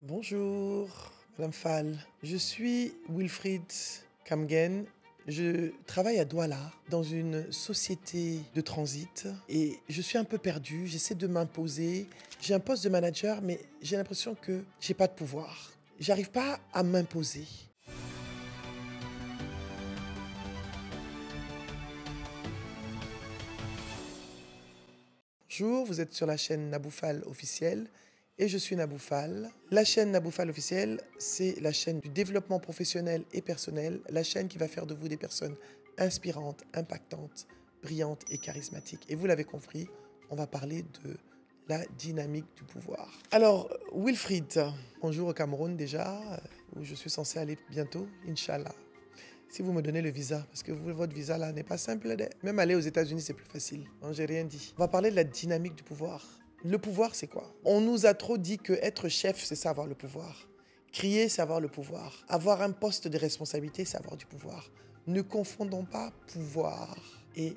Bonjour, Madame Fall. Je suis Wilfried Kamgen. Je travaille à Douala dans une société de transit et je suis un peu perdu. J'essaie de m'imposer. J'ai un poste de manager, mais j'ai l'impression que j'ai pas de pouvoir. J'arrive pas à m'imposer. Bonjour, vous êtes sur la chaîne Naboufal officielle et je suis Naboufal. La chaîne Naboufal officielle, c'est la chaîne du développement professionnel et personnel, la chaîne qui va faire de vous des personnes inspirantes, impactantes, brillantes et charismatiques. Et vous l'avez compris, on va parler de la dynamique du pouvoir. Alors, Wilfried, bonjour au Cameroun déjà, où je suis censé aller bientôt, Inch'Allah. Si vous me donnez le visa, parce que votre visa là n'est pas simple, même aller aux États-Unis c'est plus facile. Non, j'ai rien dit. On va parler de la dynamique du pouvoir. Le pouvoir, c'est quoi? On nous a trop dit que être chef, c'est ça avoir le pouvoir. Crier, c'est avoir le pouvoir. Avoir un poste de responsabilité, c'est avoir du pouvoir. Ne confondons pas pouvoir et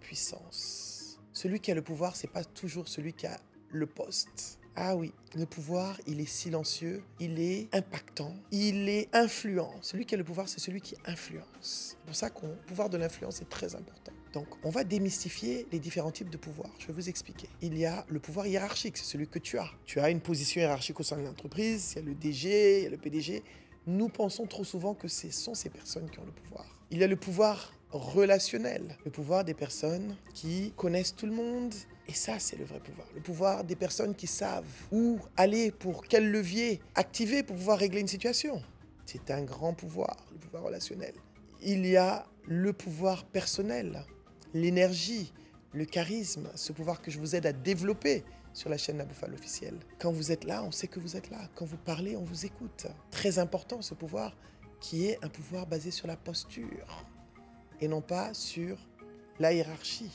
puissance. Celui qui a le pouvoir, c'est pas toujours celui qui a le poste. Ah oui, le pouvoir, il est silencieux, il est impactant, il est influent. Celui qui a le pouvoir, c'est celui qui influence. C'est pour ça que le pouvoir de l'influence est très important. Donc, on va démystifier les différents types de pouvoir. Je vais vous expliquer. Il y a le pouvoir hiérarchique, c'est celui que tu as. Tu as une position hiérarchique au sein de l'entreprise, il y a le DG, il y a le PDG. Nous pensons trop souvent que ce sont ces personnes qui ont le pouvoir. Il y a le pouvoir relationnel, le pouvoir des personnes qui connaissent tout le monde. Et ça, c'est le vrai pouvoir. Le pouvoir des personnes qui savent où aller, pour quel levier activer pour pouvoir régler une situation. C'est un grand pouvoir, le pouvoir relationnel. Il y a le pouvoir personnel, l'énergie, le charisme, ce pouvoir que je vous aide à développer sur la chaîne Naboufal officielle. Quand vous êtes là, on sait que vous êtes là. Quand vous parlez, on vous écoute. Très important ce pouvoir qui est un pouvoir basé sur la posture et non pas sur la hiérarchie.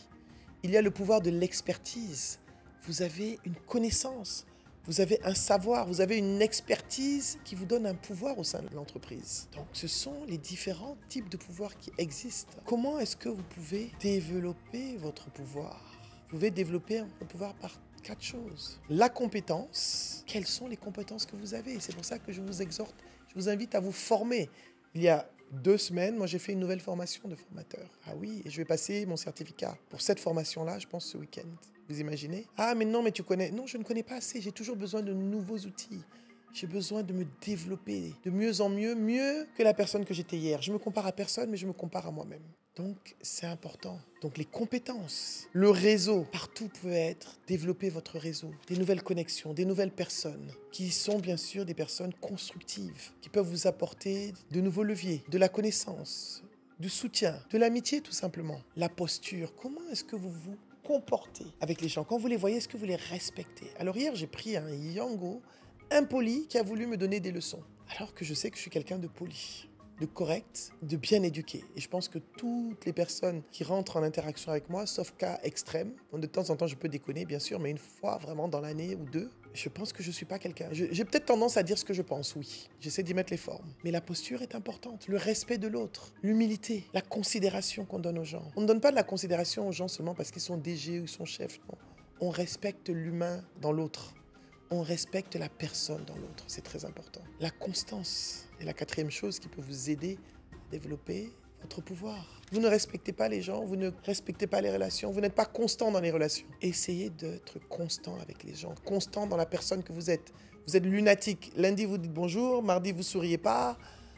Il y a le pouvoir de l'expertise. Vous avez une connaissance, vous avez un savoir, vous avez une expertise qui vous donne un pouvoir au sein de l'entreprise. Donc ce sont les différents types de pouvoirs qui existent. Comment est-ce que vous pouvez développer votre pouvoir? Vous pouvez développer un pouvoir par 4 choses. La compétence. Quelles sont les compétences que vous avez? C'est pour ça que je vous exhorte, je vous invite à vous former. Il y a 2 semaines, moi j'ai fait une nouvelle formation de formateur. Ah oui, et je vais passer mon certificat pour cette formation-là, je pense ce week-end. Vous imaginez? Ah mais non, mais tu connais. Non, je ne connais pas assez, j'ai toujours besoin de nouveaux outils. J'ai besoin de me développer de mieux en mieux, mieux que la personne que j'étais hier. Je me compare à personne, mais je me compare à moi-même. Donc, c'est important. Donc, les compétences, le réseau, partout peut être, développer votre réseau, des nouvelles connexions, des nouvelles personnes, qui sont bien sûr des personnes constructives, qui peuvent vous apporter de nouveaux leviers, de la connaissance, du soutien, de l'amitié tout simplement. La posture, comment est-ce que vous vous comportez avec les gens? Quand vous les voyez, est-ce que vous les respectez? Alors hier, j'ai pris un Yango impoli qui a voulu me donner des leçons, alors que je sais que je suis quelqu'un de poli, de correct, de bien éduqué. Et je pense que toutes les personnes qui rentrent en interaction avec moi, sauf cas extrême, de temps en temps je peux déconner bien sûr, mais une fois vraiment dans l'année ou deux, je pense que je ne suis pas quelqu'un. J'ai peut-être tendance à dire ce que je pense, oui. J'essaie d'y mettre les formes. Mais la posture est importante. Le respect de l'autre, l'humilité, la considération qu'on donne aux gens. On ne donne pas de la considération aux gens seulement parce qu'ils sont DG ou ils sont chefs, non. On respecte l'humain dans l'autre. On respecte la personne dans l'autre, c'est très important. La constance est la 4e chose qui peut vous aider à développer votre pouvoir. Vous ne respectez pas les gens, vous ne respectez pas les relations, vous n'êtes pas constant dans les relations. Essayez d'être constant avec les gens, constant dans la personne que vous êtes. Vous êtes lunatique. Lundi, vous dites bonjour, mardi, vous souriez pas.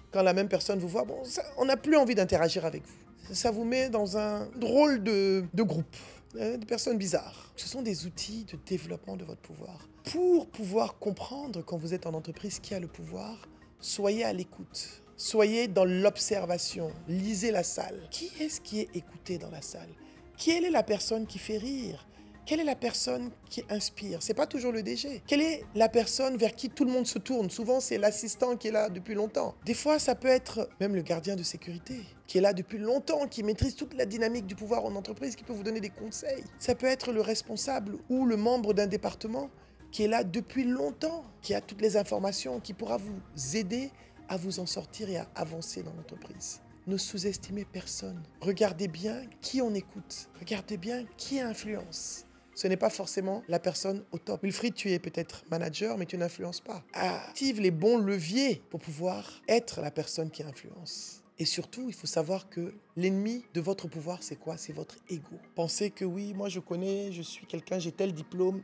Quand la même personne vous voit, bon, on n'a plus envie d'interagir avec vous. Ça vous met dans un drôle de groupe. De personnes bizarres. Ce sont des outils de développement de votre pouvoir. Pour pouvoir comprendre quand vous êtes en entreprise qui a le pouvoir, soyez à l'écoute. Soyez dans l'observation. Lisez la salle. Qui est-ce qui est écouté dans la salle? Quelle est la personne qui fait rire? Quelle est la personne qui inspire? C'est pas toujours le DG. Quelle est la personne vers qui tout le monde se tourne? Souvent, c'est l'assistant qui est là depuis longtemps. Des fois, ça peut être même le gardien de sécurité qui est là depuis longtemps, qui maîtrise toute la dynamique du pouvoir en entreprise, qui peut vous donner des conseils. Ça peut être le responsable ou le membre d'un département qui est là depuis longtemps, qui a toutes les informations, qui pourra vous aider à vous en sortir et à avancer dans l'entreprise. Ne sous-estimez personne. Regardez bien qui on écoute. Regardez bien qui influence. Ce n'est pas forcément la personne au top. Wilfried, tu es peut-être manager, mais tu n'influences pas. Active les bons leviers pour pouvoir être la personne qui influence. Et surtout, il faut savoir que l'ennemi de votre pouvoir, c'est quoi? C'est votre ego. Pensez que oui, moi je connais, je suis quelqu'un, j'ai tel diplôme,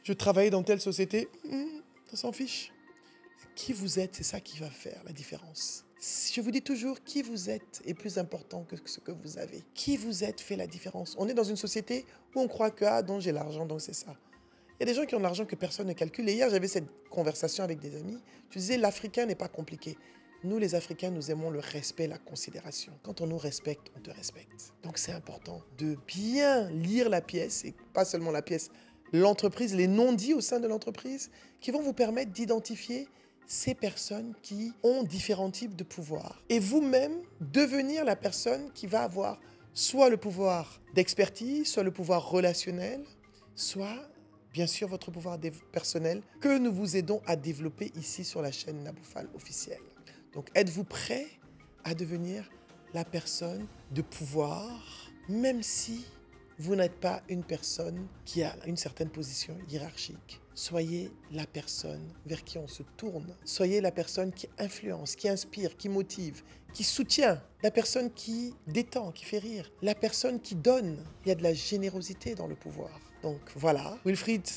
je travaille dans telle société, on s'en fiche. Qui vous êtes, c'est ça qui va faire la différence. Je vous dis toujours, qui vous êtes est plus important que ce que vous avez. Qui vous êtes fait la différence. On est dans une société où on croit que, donc j'ai l'argent, donc c'est ça. Il y a des gens qui ont de l'argent que personne ne calcule. Et hier, j'avais cette conversation avec des amis. Je disais, l'Africain n'est pas compliqué. Nous, les Africains, nous aimons le respect, la considération. Quand on nous respecte, on te respecte. Donc, c'est important de bien lire la pièce, et pas seulement la pièce, l'entreprise, les non-dits au sein de l'entreprise, qui vont vous permettre d'identifier ces personnes qui ont différents types de pouvoirs. Et vous-même, devenir la personne qui va avoir soit le pouvoir d'expertise, soit le pouvoir relationnel, soit, bien sûr, votre pouvoir personnel que nous vous aidons à développer ici sur la chaîne Naboufal officielle. Donc, êtes-vous prêt à devenir la personne de pouvoir, même si vous n'êtes pas une personne qui a une certaine position hiérarchique? Soyez la personne vers qui on se tourne. Soyez la personne qui influence, qui inspire, qui motive, qui soutient. La personne qui détend, qui fait rire. La personne qui donne. Il y a de la générosité dans le pouvoir. Donc voilà. Wilfried,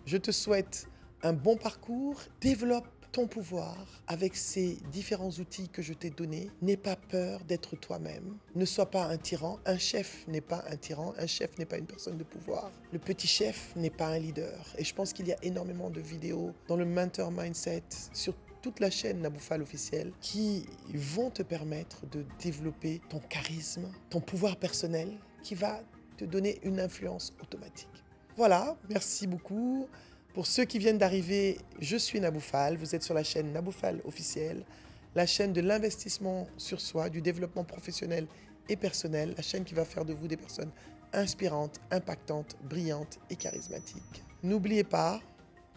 je te souhaite un bon parcours. Développe ton pouvoir avec ces différents outils que je t'ai donnés. N'aie pas peur d'être toi-même. Ne sois pas un tyran. Un chef n'est pas un tyran. Un chef n'est pas une personne de pouvoir. Le petit chef n'est pas un leader. Et je pense qu'il y a énormément de vidéos dans le Mentor Mindset sur toute la chaîne Naboufal officielle qui vont te permettre de développer ton charisme, ton pouvoir personnel qui va te donner une influence automatique. Voilà, merci beaucoup. Pour ceux qui viennent d'arriver, je suis Naboufal, vous êtes sur la chaîne Naboufal officielle, la chaîne de l'investissement sur soi, du développement professionnel et personnel, la chaîne qui va faire de vous des personnes inspirantes, impactantes, brillantes et charismatiques. N'oubliez pas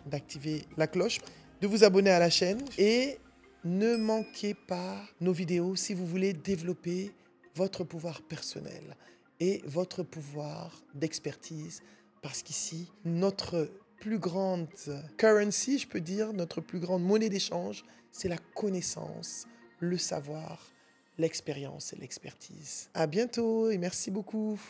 d'activer la cloche, de vous abonner à la chaîne et ne manquez pas nos vidéos si vous voulez développer votre pouvoir personnel et votre pouvoir d'expertise parce qu'ici, notre plus grande currency, je peux dire, notre plus grande monnaie d'échange, c'est la connaissance, le savoir, l'expérience et l'expertise. À bientôt et merci beaucoup.